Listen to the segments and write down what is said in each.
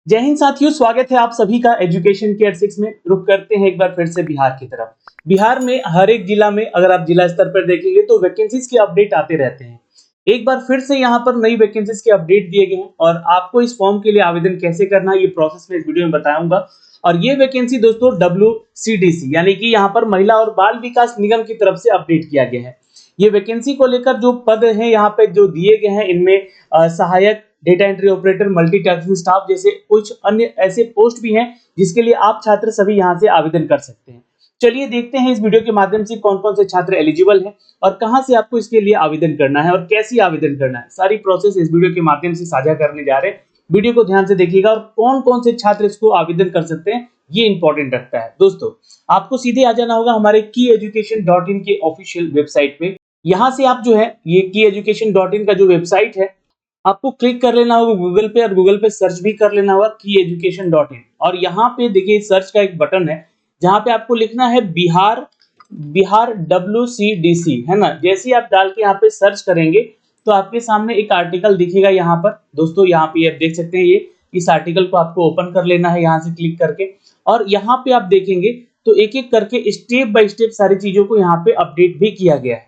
जय हिंद साथियों, स्वागत है आप सभी का एजुकेशन केयर 6 में। रुक करते हैं एक बार फिर से बिहार की तरफ। बिहार में हर एक जिला में अगर आप जिला स्तर पर देखेंगे तो वैकेंसीज के अपडेट आते रहते हैं। एक बार फिर से यहाँ पर नई वैकेंसीज के अपडेट दिए गए हैं और आपको इस फॉर्म के लिए आवेदन कैसे करना है ये प्रोसेस में इस वीडियो में बताऊंगा। और ये वैकेंसी दोस्तों WCDC यानी कि यहाँ पर महिला और बाल विकास निगम की तरफ से अपडेट किया गया है। ये वैकेंसी को लेकर जो पद है यहाँ पे जो दिए गए हैं इनमें सहायक, data entry operator, multitasking staff जैसे कुछ अन्य ऐसे पोस्ट भी हैं जिसके लिए आप छात्र सभी यहां से आवेदन कर सकते हैं। चलिए देखते हैं इस वीडियो के माध्यम से कौन कौन से छात्र एलिजिबल हैं और कहां से आपको इसके लिए आवेदन करना है और कैसे आवेदन करना है। सारी प्रोसेस इस वीडियो के माध्यम से साझा करने जा रहे हैं। वीडियो को ध्यान से देखिएगा और कौन कौन से छात्र इसको आवेदन कर सकते हैं ये इंपॉर्टेंट रखता है। दोस्तों आपको सीधे आ जाना होगा हमारे kyeducation.in के ऑफिशियल वेबसाइट पे। यहाँ से आप जो है ये kyeducation.in का जो वेबसाइट है आपको क्लिक कर लेना होगा गूगल पे और गूगल पे सर्च भी कर लेना होगा kyeducation.in। और यहाँ पे देखिए सर्च का एक बटन है जहाँ पे आपको लिखना है बिहार WCDC, है ना। जैसे ही आप डाल के यहाँ पे सर्च करेंगे तो आपके सामने एक आर्टिकल दिखेगा। यहाँ पर दोस्तों यहाँ पे आप देख सकते हैं ये इस आर्टिकल को आपको ओपन कर लेना है यहाँ से क्लिक करके। और यहाँ पे आप देखेंगे तो एक एक करके स्टेप बाय स्टेप सारी चीजों को यहाँ पे अपडेट भी किया गया है।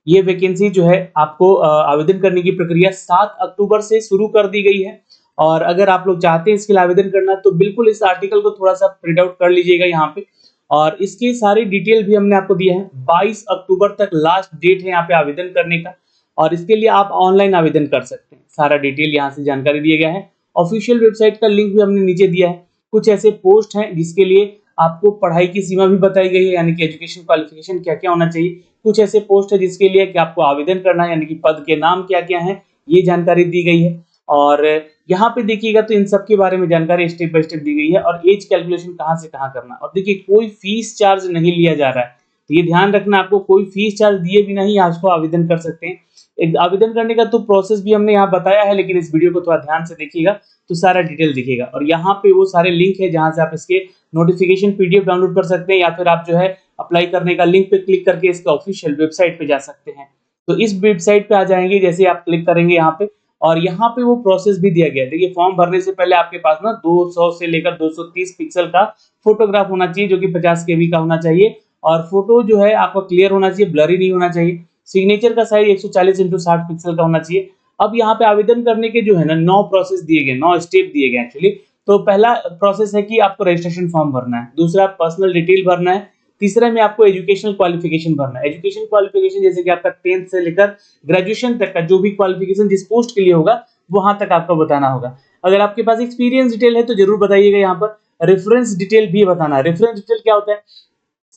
ये वैकेंसी जो है आपको आवेदन करने की प्रक्रिया 7 अक्टूबर से शुरू कर दी गई है। और अगर आप लोग चाहते हैं इसके लिए आवेदन करना तो बिल्कुल इस आर्टिकल को थोड़ा सा प्रिंट आउट कर लीजिएगा यहाँ पे। और इसकी सारी डिटेल भी हमने आपको दिया है। 22 अक्टूबर तक लास्ट डेट है यहाँ पे आवेदन करने का और इसके लिए आप ऑनलाइन आवेदन कर सकते हैं। सारा डिटेल यहाँ से जानकारी दिया गया है। ऑफिशियल वेबसाइट का लिंक भी हमने नीचे दिया है। कुछ ऐसे पोस्ट हैं जिसके लिए आपको पढ़ाई की सीमा भी बताई गई है यानी कि एजुकेशन क्वालिफिकेशन क्या क्या होना चाहिए। कुछ ऐसे पोस्ट है जिसके लिए कि आपको आवेदन करना है यानी कि पद के नाम क्या क्या हैं ये जानकारी दी गई है। और यहाँ पे देखिएगा तो इन सब के बारे में जानकारी स्टेप बाय स्टेप दी गई है और एज कैलकुलेशन कहाँ से कहाँ करना। और देखिए कोई फीस चार्ज नहीं लिया जा रहा है तो ये ध्यान रखना, आपको कोई फीस चार्ज दिए बिना ही आज को आवेदन कर सकते हैं। एक आवेदन करने का तो प्रोसेस भी हमने यहाँ बताया है लेकिन इस वीडियो को थोड़ा ध्यान से देखिएगा तो सारा डिटेल दिखेगा। और यहाँ पे वो सारे लिंक है जहाँ से आप इसके नोटिफिकेशन PDF डाउनलोड कर सकते हैं या फिर आप जो है अप्लाई करने का लिंक पे क्लिक करके इसका ऑफिशियल वेबसाइट पे जा सकते हैं। तो इस वेबसाइट पे आ जाएंगे जैसे आप क्लिक करेंगे यहाँ पे और यहाँ पे वो प्रोसेस भी दिया गया है। देखिए फॉर्म भरने से पहले आपके पास ना 200 से लेकर 230 पिक्सल का फोटोग्राफ होना चाहिए जो कि 50 KB का होना चाहिए। और फोटो जो है आपका क्लियर होना चाहिए, ब्लरी नहीं होना चाहिए। सिग्नेचर का साइज 140x60 पिक्सल का होना चाहिए। अब यहाँ पे आवेदन करने के जो है ना 9 प्रोसेस दिए गए, 9 स्टेप दिए गए एक्चुअली। तो पहला प्रोसेस है कि आपको रजिस्ट्रेशन फॉर्म भरना है, दूसरा पर्सनल डिटेल भरना है, तीसरा में आपको एजुकेशनल क्वालिफिकेशन भरना है। एजुकेशन क्वालिफिकेशन जैसे कि आपका 10th से लेकर ग्रेजुएशन तक का जो भी क्वालिफिकेशन जिस पोस्ट के लिए होगा वहां तक आपको बताना होगा। अगर आपके पास एक्सपीरियंस डिटेल है तो जरूर बताइएगा। यहाँ पर रेफरेंस डिटेल भी बताना है। रेफरेंस डिटेल क्या होता है,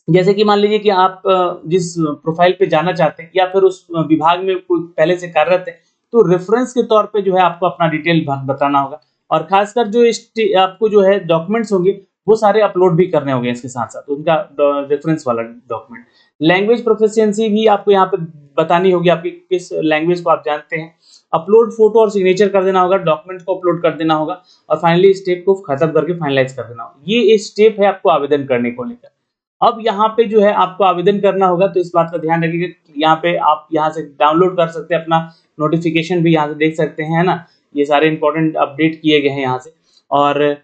जैसे कि मान लीजिए कि आप जिस प्रोफाइल पे जाना चाहते हैं या फिर उस विभाग में कोई पहले से कार्यरत है तो रेफरेंस के तौर पे जो है आपको अपना डिटेल बताना होगा। और खासकर जो आपको जो है डॉक्यूमेंट्स होंगे वो सारे अपलोड भी करने होंगे इसके साथ साथ उनका रेफरेंस वाला डॉक्यूमेंट। लैंग्वेज प्रोफिशिएंसी भी आपको यहाँ पे बतानी होगी, आपकी किस लैंग्वेज को आप जानते हैं। अपलोड फोटो और सिग्नेचर कर देना होगा, डॉक्यूमेंट को अपलोड कर देना होगा और फाइनली स्टेप को खत्म करके फाइनलाइज कर देना होगा। ये स्टेप है आपको आवेदन करने को लेकर। अब यहाँ पे जो है आपको आवेदन करना होगा तो इस बात का ध्यान रखिएगा। यहाँ पे आप यहाँ से डाउनलोड कर सकते हैं, अपना नोटिफिकेशन भी यहाँ से देख सकते हैं, है ना। ये सारे इंपॉर्टेंट अपडेट किए गए हैं यहाँ से। और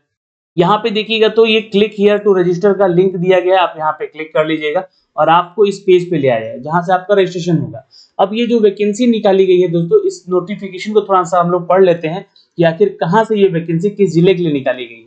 यहाँ पे देखिएगा तो ये क्लिक हियर टू रजिस्टर का लिंक दिया गया है, आप यहाँ पे क्लिक कर लीजिएगा और आपको इस पेज पे ले आएगा जहाँ से आपका रजिस्ट्रेशन होगा। अब ये जो वैकेंसी निकाली गई है दोस्तों, इस नोटिफिकेशन को थोड़ा सा हम लोग पढ़ लेते हैं कि आखिर कहाँ से ये वैकेंसी किस जिले के लिए निकाली गई है।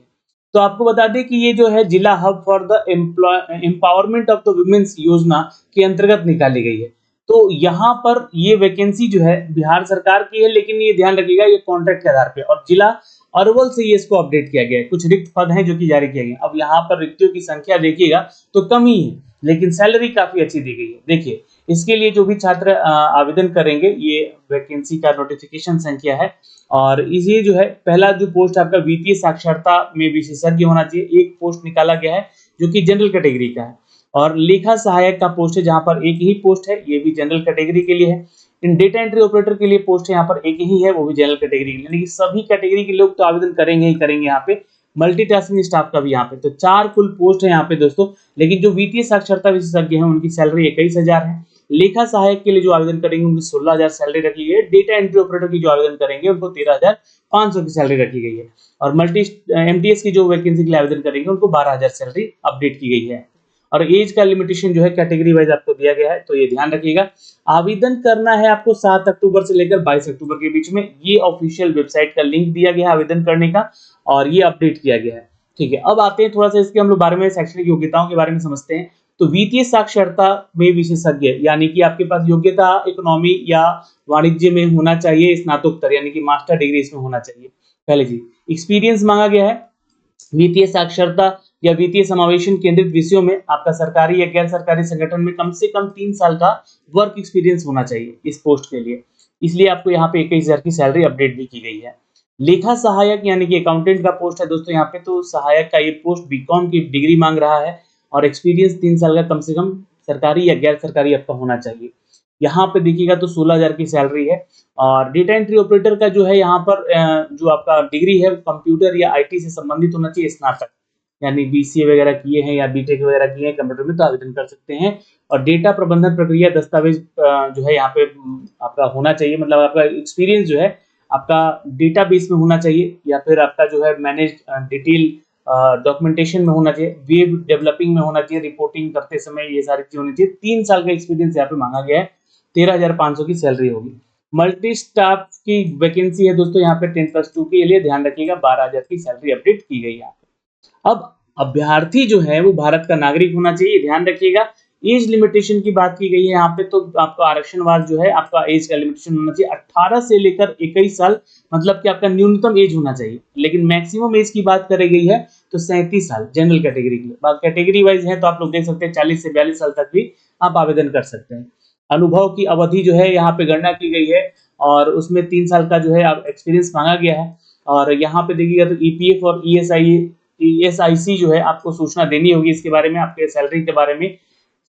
तो आपको बता दें कि ये जो है जिला hub for the empowerment of the women's योजना के अंतर्गत निकाली गई है। तो यहाँ पर ये वैकेंसी जो है बिहार सरकार की है लेकिन ये ध्यान रखिएगा ये कॉन्ट्रैक्ट के आधार पे और जिला अरवल से ये इसको अपडेट किया गया है। कुछ रिक्त पद हैं जो कि जारी किए गए। अब यहाँ पर रिक्तियों की संख्या देखिएगा तो कम ही है लेकिन सैलरी काफी अच्छी दी गई है। देखिए इसके लिए जो भी छात्र आवेदन करेंगे ये वैकेंसी का नोटिफिकेशन संख्या है। और इसी जो है पहला जो पोस्ट आपका वित्तीय साक्षरता में विशेषज्ञ होना चाहिए, एक पोस्ट निकाला गया है जो कि जनरल कैटेगरी का है। और लेखा सहायक का पोस्ट है जहां पर एक ही पोस्ट है, ये भी जनरल कैटेगरी के लिए है। इन डेटा एंट्री ऑपरेटर के लिए पोस्ट है यहाँ पर एक ही है, वो भी जनरल कैटेगरी के लिए। यानी कि सभी कैटेगरी के लोग तो आवेदन करेंगे ही करेंगे यहाँ पे। मल्टीटास्किंग स्टाफ का भी यहाँ पे, तो 4 कुल पोस्ट है यहाँ पे दोस्तों। लेकिन जो वित्तीय साक्षरता विशेषज्ञ हैं उनकी सैलरी 21,000 है। लेखा सहायक के लिए जो आवेदन करेंगे उनकी 16,000 सैलरी रखी गई है। डेटा एंट्री ऑपरेटर की जो आवेदन करेंगे उनको 13,500 की सैलरी रखी गई है। और मल्टी एमटीएस की जो वैकेंसी के लिए आवेदन करेंगे उनको 12,000 सैलरी अपडेट की गई है। और एज का लिमिटेशन जो है कैटेगरी वाइज आपको दिया गया है, तो ये ध्यान रखिएगा। आवेदन करना है आपको 7 अक्टूबर से लेकर 22 अक्टूबर के बीच में। ये ऑफिशियल वेबसाइट का लिंक दिया गया है आवेदन करने का और ये अपडेट किया गया है। ठीक है, अब आते हैं थोड़ा सा इसके हम लोग बारे में शैक्षणिक योग्यताओं के बारे में समझते हैं। तो वित्तीय साक्षरता में विशेषज्ञ यानी कि आपके पास योग्यता इकोनॉमी या वाणिज्य में होना चाहिए, स्नातकोत्तर यानी कि मास्टर डिग्री इसमें होना चाहिए। पहले जी एक्सपीरियंस मांगा गया है। वित्तीय साक्षरता या वित्तीय समावेशन केंद्रित विषयों में आपका सरकारी या गैर सरकारी संगठन में कम से कम 3 साल का वर्क एक्सपीरियंस होना चाहिए इस पोस्ट के लिए। इसलिए आपको यहाँ पे 21,000 की सैलरी अपडेट भी की गई है। लेखा सहायक यानी कि अकाउंटेंट का पोस्ट है दोस्तों यहाँ पे, तो सहायक का ये पोस्ट बीकॉम की डिग्री मांग रहा है और एक्सपीरियंस 3 साल का कम से कम सरकारी या गैर सरकारी आपका होना चाहिए। यहाँ पे देखिएगा तो 16,000 की सैलरी है। और डेटा एंट्री ऑपरेटर का जो है यहाँ पर जो आपका डिग्री है कंप्यूटर या आईटी से संबंधित होना चाहिए, स्नातक यानी बीसीए वगैरह किए हैं या बीटेक वगैरह किए हैं कंप्यूटर में, तो आवेदन कर सकते हैं। और डेटा प्रबंधन प्रक्रिया दस्तावेज जो है यहाँ पे आपका होना चाहिए, मतलब आपका एक्सपीरियंस जो है आपका डेटाबेस में होना चाहिए या फिर आपका जो है मैनेज डिटेल डॉक्यूमेंटेशन में होना चाहिए, वेब डेवलपिंग में होना चाहिए, रिपोर्टिंग करते समय ये सारी चीजें होनी चाहिए। 3 साल का एक्सपीरियंस यहाँ पे मांगा गया है। 13,500 की सैलरी होगी। मल्टी स्टाफ की वैकेंसी है दोस्तों यहाँ पे 10+2 के लिए, ध्यान रखिएगा 12,000 की सैलरी अपडेट की गई है। अब अभ्यर्थी जो है वो भारत का नागरिक होना चाहिए, ध्यान रखिएगा। एज लिमिटेशन की बात की गई है यहाँ पे, तो आपका आरक्षणवाद जो है आपका एज का लिमिटेशन होना चाहिए 18 से लेकर 21 साल, मतलब कि आपका न्यूनतम एज होना चाहिए। लेकिन मैक्सिमम एज की बात करी गई है तो 37 साल जनरल कैटेगरी के लिए। बात कैटेगरी वाइज है तो आप लोग देख सकते हैं 40 से 42 साल तक भी आप आवेदन कर सकते हैं। अनुभव की अवधि जो है यहाँ पे गणना की गई है और उसमें 3 साल का जो है एक्सपीरियंस मांगा गया है। और यहाँ पे देखिएगा तो ईपीएफ और ईएसआईसी जो है आपको सूचना देनी होगी इसके बारे में, आपके सैलरी के बारे में।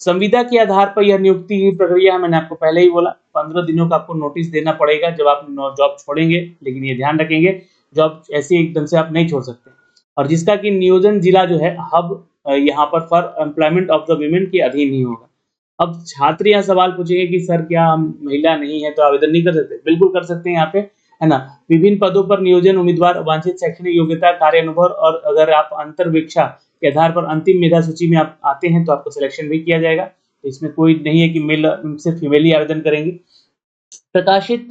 संविदा के आधार पर यह नियुक्ति की प्रक्रिया है, मैंने आपको पहले ही बोला 15 दिनों का आपको नोटिस देना पड़ेगा जब आप जॉब छोड़ेंगे। लेकिन ये ध्यान रखेंगे जॉब ऐसे एकदम से आप नहीं छोड़ सकते। और जिसका कि नियोजन जिला जो है हब यहाँ पर for employment of the women के अधीन ही होगा। अब छात्र यहाँ सवाल पूछेंगे कि सर क्या हम महिला नहीं है तो आवेदन नहीं कर सकते? बिल्कुल कर सकते हैं यहाँ पे, है ना। विभिन्न पदों पर नियोजन उम्मीदवार वांछित शैक्षणिक योग्यता, कार्य अनुभव और अगर आप अंतर्वीक्षा के आधार पर अंतिम मेधा सूची में आप आते हैं तो आपको सिलेक्शन भी किया जाएगा। तो इसमें कोई नहीं है कि मेल सिर्फ फीमेल ही आवेदन करेंगे। प्रकाशित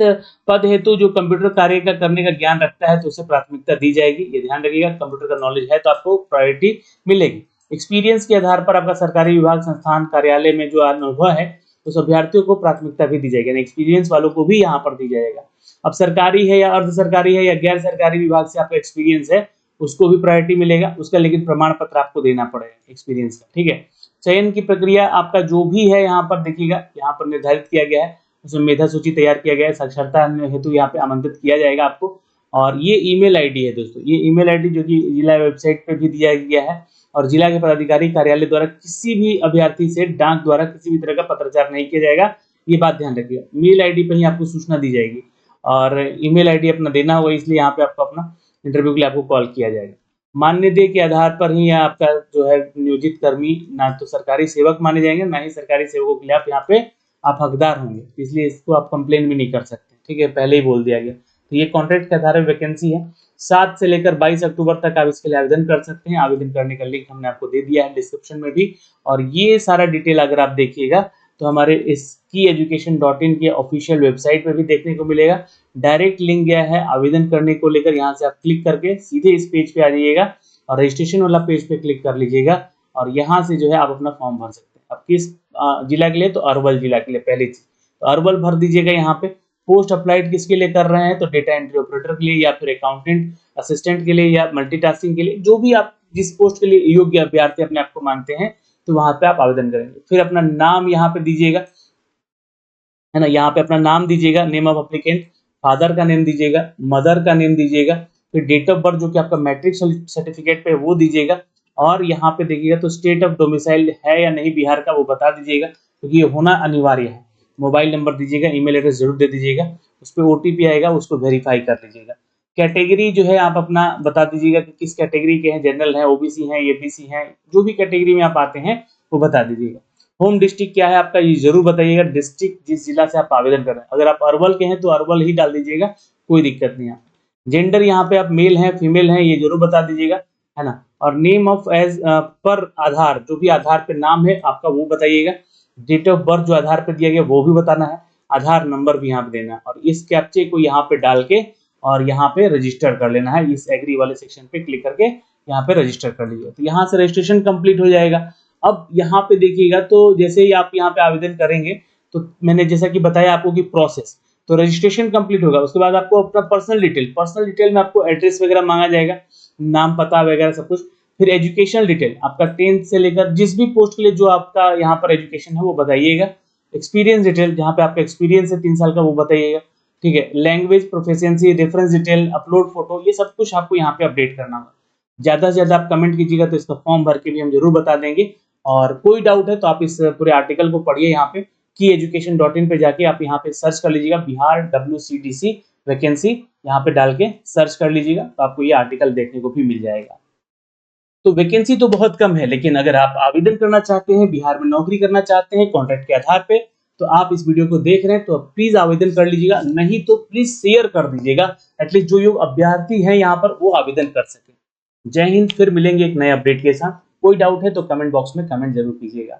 पद हेतु जो कंप्यूटर कार्य का करने का ज्ञान रखता है तो उसे प्राथमिकता दी जाएगी, ये ध्यान रखिएगा। कंप्यूटर का नॉलेज है तो आपको प्रायोरिटी मिलेगी। एक्सपीरियंस के आधार पर आपका सरकारी विभाग, संस्थान, कार्यालय में जो अनुभव है उस अभ्यर्थियों को प्राथमिकता भी दी जाएगी, एक्सपीरियंस वालों को भी यहाँ पर दी जाएगा। अब सरकारी है या अर्ध सरकारी है या गैर सरकारी विभाग से आपका एक्सपीरियंस है उसको भी प्रायोरिटी मिलेगा उसका, लेकिन प्रमाण पत्र आपको देना पड़ेगा एक्सपीरियंस का। ठीक है, चयन की प्रक्रिया आपका जो भी है यहाँ पर देखिएगा, यहाँ पर निर्धारित किया गया है, उसमें मेधा सूची तैयार किया गया है। साक्षरता हेतु यहाँ पे आमंत्रित किया जाएगा आपको। और ये ईमेल आईडी है दोस्तों, ये ईमेल आईडी जो कि जिला वेबसाइट पे भी दिया गया है। और जिला के पदाधिकारी कार्यालय द्वारा किसी भी अभ्यर्थी से डाक द्वारा किसी भी तरह का पत्राचार नहीं किया जाएगा, ये बात ध्यान रखिएगा। मेल आईडी पे ही आपको सूचना दी जाएगी और ईमेल आईडी अपना देना होगा, इसलिए यहाँ पे आपको अपना इंटरव्यू के लिए आपको कॉल किया जाएगा। मान्यदेय के आधार पर ही आपका जो है नियोजित कर्मी ना तो सरकारी सेवक माने जाएंगे, ना ही सरकारी सेवकों के लिए आप यहाँ पे आप हकदार होंगे, इसलिए इसको आप कंप्लेन भी नहीं कर सकते। ठीक है, पहले ही बोल दिया गया। तो ये कॉन्ट्रैक्ट के आधार पर वैकेंसी है। 7 से लेकर 22 अक्टूबर तक आप इसके लिए आवेदन कर सकते हैं। आवेदन करने का लिंक हमने आपको दे दिया है डिस्क्रिप्शन में भी। और ये सारा डिटेल अगर आप देखिएगा तो हमारे SKEducation.in के ऑफिशियल वेबसाइट पे भी देखने को मिलेगा। डायरेक्ट लिंक गया है आवेदन करने को लेकर, यहाँ से आप क्लिक करके सीधे इस पेज पे आ जाइएगा और रजिस्ट्रेशन वाला पेज पे क्लिक कर लीजिएगा और यहाँ से जो है आप अपना फॉर्म भर सकते हैं। अब किस जिला के लिए? तो अरवल जिला के लिए पहली चीज तो अरवल भर दीजिएगा। यहाँ पे पोस्ट अप्लाइड किसके लिए कर रहे हैं? तो डेटा एंट्री ऑपरेटर के लिए या फिर अकाउंटेंट असिस्टेंट के लिए या मल्टीटास्किंग के लिए, जो भी आप जिस पोस्ट के लिए योग्य अभ्यर्थी अपने आप को मानते हैं तो वहां पे आप आवेदन करेंगे। फिर अपना नाम यहाँ पे दीजिएगा, है ना, यहाँ पे अपना नाम दीजिएगा, नेम ऑफ एप्लीकेंट, फादर का नेम दीजिएगा, मदर का नेम दीजिएगा, फिर डेट ऑफ बर्थ जो कि आपका मैट्रिक सर्टिफिकेट पे वो दीजिएगा। और यहाँ पे देखिएगा तो स्टेट ऑफ डोमिसाइल है या नहीं बिहार का वो बता दीजिएगा क्योंकि ये होना अनिवार्य है। मोबाइल नंबर दीजिएगा, ईमेल एड्रेस जरूर दे दीजिएगा, उस पर OTP आएगा, उसको वेरीफाई कर लीजिएगा। कैटेगरी जो है आप अपना बता दीजिएगा कि किस कैटेगरी के हैं, जनरल है, OBC है, ABC है, जो भी कैटेगरी में आप आते हैं वो बता दीजिएगा। होम डिस्ट्रिक्ट क्या है आपका, ये जरूर बताइएगा, डिस्ट्रिक्ट जिस जिला से आप आवेदन कर रहे हैं। अगर आप अरवल के हैं तो अरवल ही डाल दीजिएगा, कोई दिक्कत नहीं है। जेंडर यहाँ पे आप मेल हैं फीमेल हैं ये जरूर बता दीजिएगा, है ना। और नेम ऑफ एज पर आधार, जो भी आधार पे नाम है आपका वो बताइएगा। डेट ऑफ बर्थ जो आधार पे दिया गया वो भी बताना है, आधार नंबर भी यहाँ पे देना है, और इस कैप्चे को यहाँ पे डाल के और यहाँ पे रजिस्टर कर लेना है। इस एग्री वाले सेक्शन पे क्लिक करके यहाँ पे रजिस्टर कर लीजिए, तो यहाँ से रजिस्ट्रेशन कंप्लीट हो जाएगा। अब यहाँ पे देखिएगा, तो जैसे ही आप यहाँ पे आवेदन करेंगे, तो मैंने जैसा कि बताया आपको कि प्रोसेस, तो रजिस्ट्रेशन कंप्लीट होगा, उसके बाद आपको अपना पर्सनल डिटेल में आपको एड्रेस वगैरह मांगा जाएगा, नाम पता वगैरह सब कुछ। फिर एजुकेशनल डिटेल आपका 10th से लेकर जिस भी पोस्ट के लिए जो आपका यहाँ पर एजुकेशन है वो बताइएगा। एक्सपीरियंस डिटेल जहाँ पे आपका एक्सपीरियंस है 3 साल का वो बताइएगा, ठीक है। Language proficiency, reference detail, upload photo, ये सब कुछ आपको यहाँ पे अपडेट करना होगा। ज्यादा से ज्यादा आप कमेंट कीजिएगा तो इसका फॉर्म भर के भी हम जरूर बता देंगे। और कोई डाउट है तो आप इस पूरे आर्टिकल को पढ़िए, यहाँ पे kieducation.in पे जाके आप यहाँ पे सर्च कर लीजिएगा बिहार WCDC वैकेंसी, यहाँ पे डाल के सर्च कर लीजिएगा तो आपको ये आर्टिकल देखने को भी मिल जाएगा। तो वैकेंसी तो बहुत कम है, लेकिन अगर आप आवेदन करना चाहते हैं, बिहार में नौकरी करना चाहते हैं कॉन्ट्रैक्ट के आधार पे, तो आप इस वीडियो को देख रहे हैं तो प्लीज आवेदन कर लीजिएगा, नहीं तो प्लीज शेयर कर दीजिएगा, एटलीस्ट जो युग अभ्यर्थी है यहाँ पर वो आवेदन कर सके। जय हिंद, फिर मिलेंगे एक नए अपडेट के साथ। कोई डाउट है तो कमेंट बॉक्स में कमेंट जरूर कीजिएगा।